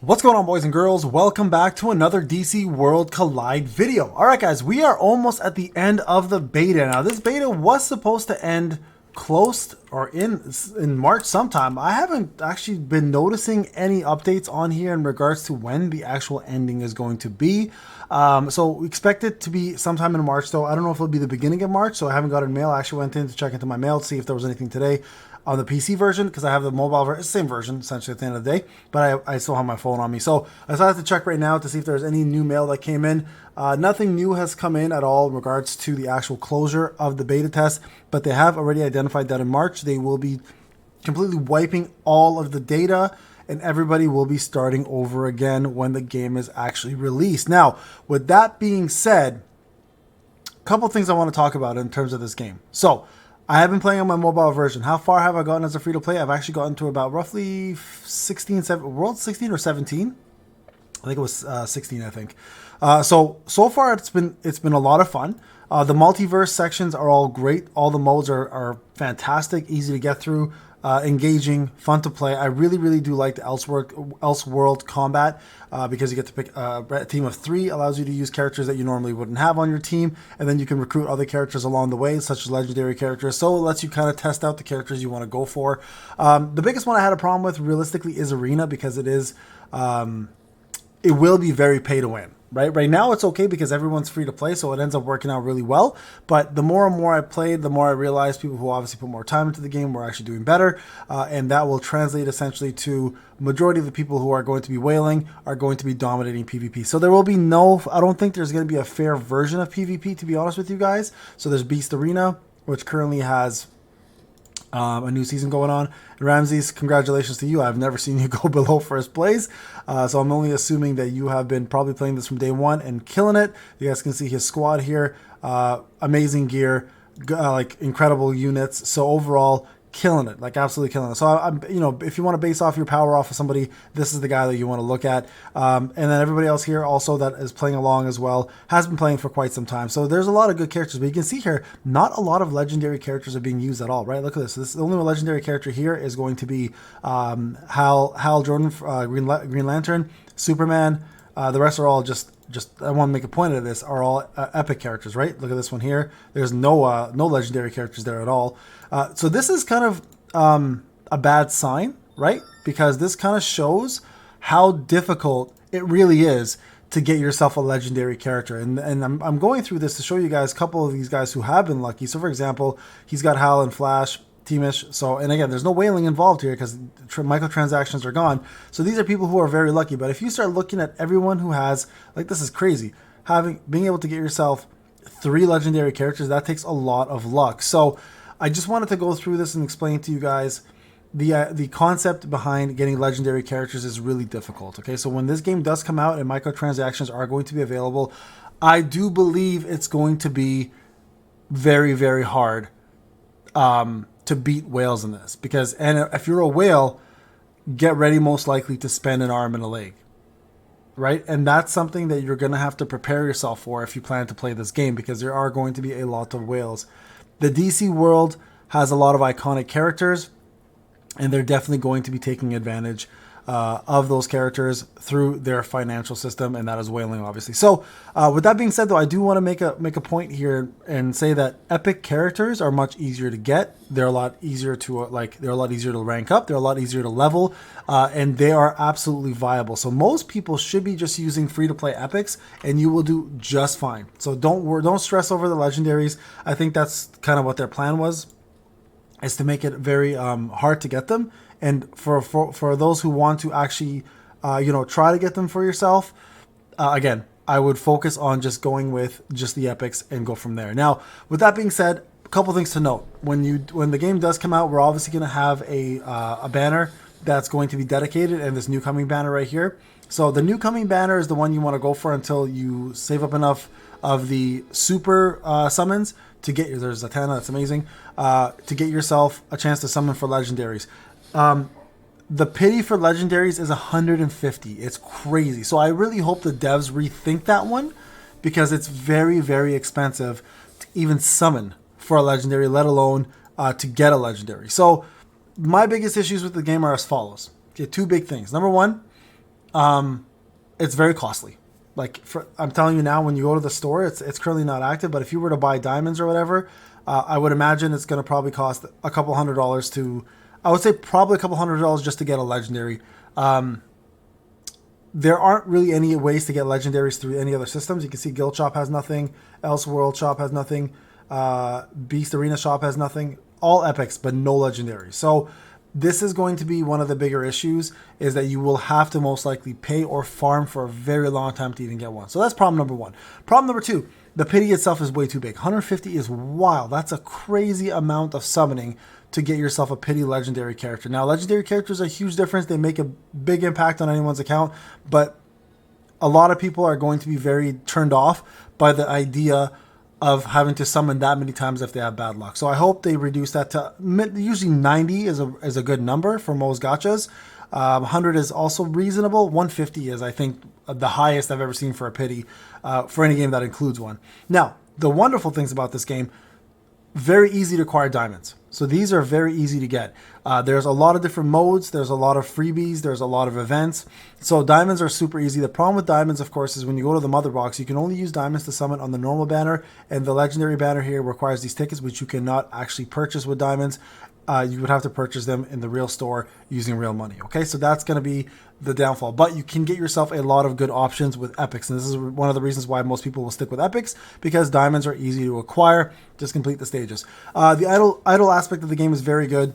What's going on, boys and girls? Welcome back to another DC World Collide video. Alright guys, we are almost at the end of the beta. Now this beta was supposed to end close or in March sometime. I haven't actually been noticing any updates on here in regards to when the actual ending is going to be. So we expect it to be sometime in March, though. I don't know if it'll be the beginning of March, so I haven't gotten mail. I actually went in to check into my mail to see if there was anything today on the PC version, because I have the mobile version, same version essentially at the end of the day, but I still have my phone on me. So I decided to check right now to see if there's any new mail that came in. Nothing new has come in at all in regards to the actual closure of the beta test, but they have already identified that in March they will be completely wiping all of the data and everybody will be starting over again when the game is actually released. Now, with that being said, a couple things I want to talk about in terms of this game. So I have been playing on my mobile version. How far have I gotten as a free-to-play? I've actually gotten to about roughly 16, World 16 or 17. I think it was 16, I think. So far it's been a lot of fun. The multiverse sections are all great. All the modes are fantastic, easy to get through, engaging, fun to play. I really do like the Elseworld combat because you get to pick a team of 3, allows you to use characters that you normally wouldn't have on your team, and then you can recruit other characters along the way, such as legendary characters. So it lets you kind of test out the characters you want to go for. The biggest one I had a problem with, realistically, is Arena, because it will be very pay to win. Right now it's okay because everyone's free to play, so it ends up working out really well. But the more and more I played, the more I realized people who obviously put more time into the game were actually doing better, and that will translate essentially to majority of the people who are going to be whaling are going to be dominating PvP. So there will be I don't think there's going to be a fair version of PvP, to be honest with you guys. So there's Beast Arena, which currently has a new season going on. And Ramses, congratulations to you. I've never seen you go below first place. So I'm only assuming that you have been probably playing this from day one and killing it. You guys can see his squad here. Amazing gear, like incredible units. So overall, killing it, like absolutely killing it. So I'm, if you want to base off your power off of somebody, this is the guy that you want to look at. And then everybody else here also that is playing along as well has been playing for quite some time. So there's a lot of good characters, but you can see here, not a lot of legendary characters are being used at all, right? Look at this. The only legendary character here is going to be Hal Jordan, Green Lantern, Superman. The rest are all just I want to make a point of this, are all epic characters, right? Look at this one here. There's no legendary characters there at all. So this is kind of a bad sign, right? Because this kind of shows how difficult it really is to get yourself a legendary character. And I'm going through this to show you guys a couple of these guys who have been lucky. So for example, he's got Hal and Flash, Teamish. So, and again, there's no whaling involved here because microtransactions are gone. So these are people who are very lucky. But if you start looking at everyone who has, like, this is crazy, being able to get yourself 3 legendary characters, that takes a lot of luck. So I just wanted to go through this and explain to you guys the concept behind getting legendary characters is really difficult. Okay, so when this game does come out and microtransactions are going to be available, I do believe it's going to be very hard to beat whales in this, and if you're a whale, get ready most likely to spend an arm and a leg, right? And that's something that you're going to have to prepare yourself for if you plan to play this game, because there are going to be a lot of whales. The DC world has a lot of iconic characters, and they're definitely going to be taking advantage of those characters through their financial system, and that is whaling, obviously. So with that being said, though, I do want to make a point here and say that epic characters are much easier to get. They're a lot easier to they're a lot easier to rank up. They're a lot easier to level, and they are absolutely viable. So most people should be just using free-to-play epics, and you will do just fine. So don't stress over the legendaries. I think that's kind of what their plan was, is to make it very hard to get them. And for those who want to actually, try to get them for yourself, again, I would focus on just going with just the epics and go from there. Now, with that being said, a couple things to note. When the game does come out, we're obviously going to have a banner that's going to be dedicated, and this new coming banner right here. So the new coming banner is the one you want to go for until you save up enough of the super summons to get you. There's Zatanna, that's amazing, to get yourself a chance to summon for legendaries. The pity for legendaries is 150. It's crazy. So I really hope the devs rethink that one, because it's very expensive to even summon for a legendary, let alone to get a legendary. So my biggest issues with the game are as follows. Okay, 2 big things. Number 1, it's very costly. Like I'm telling you now, when you go to the store, it's currently not active. But if you were to buy diamonds or whatever, I would imagine it's going to probably cost a couple $100 to. I would say probably a couple $100 just to get a legendary. There aren't really any ways to get legendaries through any other systems. You can see Guild Shop has nothing, Elseworld Shop has nothing, Beast Arena Shop has nothing. All epics, but no legendaries. So this is going to be one of the bigger issues, is that you will have to most likely pay or farm for a very long time to even get one. So that's problem number one. Problem number two, the pity itself is way too big. 150 is wild. That's a crazy amount of summoning to get yourself a pity legendary character. Now, legendary characters are a huge difference. They make a big impact on anyone's account, but a lot of people are going to be very turned off by the idea of having to summon that many times if they have bad luck. So I hope they reduce that to usually 90 is a good number for most gachas. 100 is also reasonable. 150 is, I think, the highest I've ever seen for a pity for any game that includes one. Now, the wonderful things about this game, very easy to acquire diamonds. So these are very easy to get. There's a lot of different modes. There's a lot of freebies. There's a lot of events. So diamonds are super easy. The problem with diamonds, of course, is when you go to the mother box, you can only use diamonds to summon on the normal banner. And the legendary banner here requires these tickets, which you cannot actually purchase with diamonds. You would have to purchase them in the real store using real money. Okay, so that's going to be the downfall. But you can get yourself a lot of good options with epics. And this is one of the reasons why most people will stick with epics, because diamonds are easy to acquire. Just complete the stages. The idle aspect of the game is very good.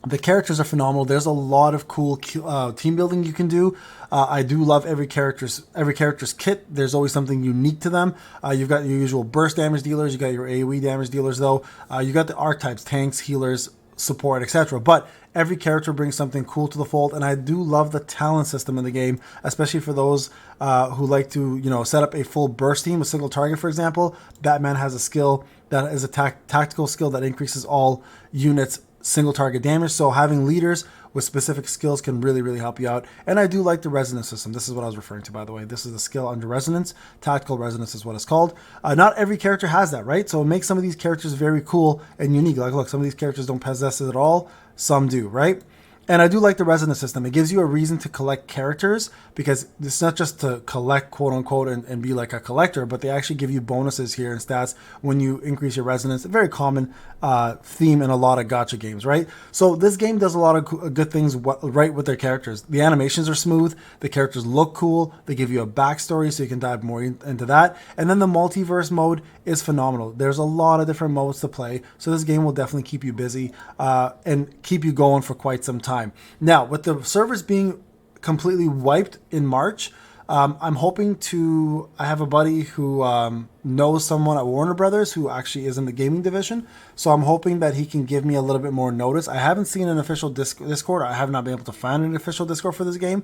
The characters are phenomenal. There's a lot of cool team building you can do. I do love every character's kit. There's always something unique to them. You've got your usual burst damage dealers. You got your AoE damage dealers, though. You got the archetypes, tanks, healers, support, etc. But every character brings something cool to the fold, and I do love the talent system in the game, especially for those who like to, set up a full burst team, a single target, for example. Batman has a skill that is a tactical skill that increases all units' single target damage. So having leaders with specific skills can really, really help you out. And I do like the resonance system. This is what I was referring to, by the way. This is the skill under resonance. Tactical resonance is what it's called. Not every character has that, right? So it makes some of these characters very cool and unique. Like, look, some of these characters don't possess it at all. Some do, right? And I do like the resonance system. It gives you a reason to collect characters, because it's not just to collect, quote unquote, and be like a collector, but they actually give you bonuses here and stats when you increase your resonance. A very common theme in a lot of gacha games, right? So this game does a lot of good things right with their characters. The animations are smooth. The characters look cool. They give you a backstory, so you can dive more into that. And then the multiverse mode is phenomenal. There's a lot of different modes to play, so this game will definitely keep you busy and keep you going for quite some time. Now, with the servers being completely wiped in March, I'm hoping to. I have a buddy who knows someone at Warner Brothers who actually is in the gaming division, so I'm hoping that he can give me a little bit more notice. I haven't seen an official Discord. I have not been able to find an official Discord for this game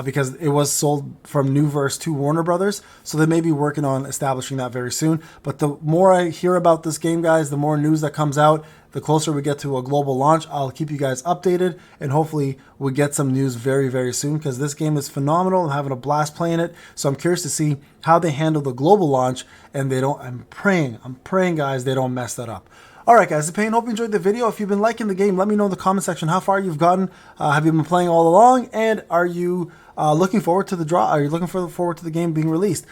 because it was sold from Newverse to Warner Brothers, so they may be working on establishing that very soon. But the more I hear about this game, guys, the more news that comes out, the closer we get to a global launch. I'll keep you guys updated, and hopefully we get some news very, very soon, because this game is phenomenal. I'm having a blast playing it, so I'm curious to see how they handle the global launch, and I'm praying, guys, they don't mess that up. All right, guys, it's Payne. Hope you enjoyed the video. If you've been liking the game, let me know in the comment section how far you've gotten. Have you been playing all along? And are you looking forward to the draw? Are you looking forward to the game being released?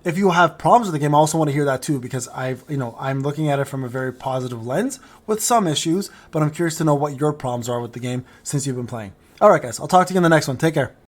If you have problems with the game, I also want to hear that too, because I'm looking at it from a very positive lens with some issues, but I'm curious to know what your problems are with the game since you've been playing. All right, guys, I'll talk to you in the next one. Take care.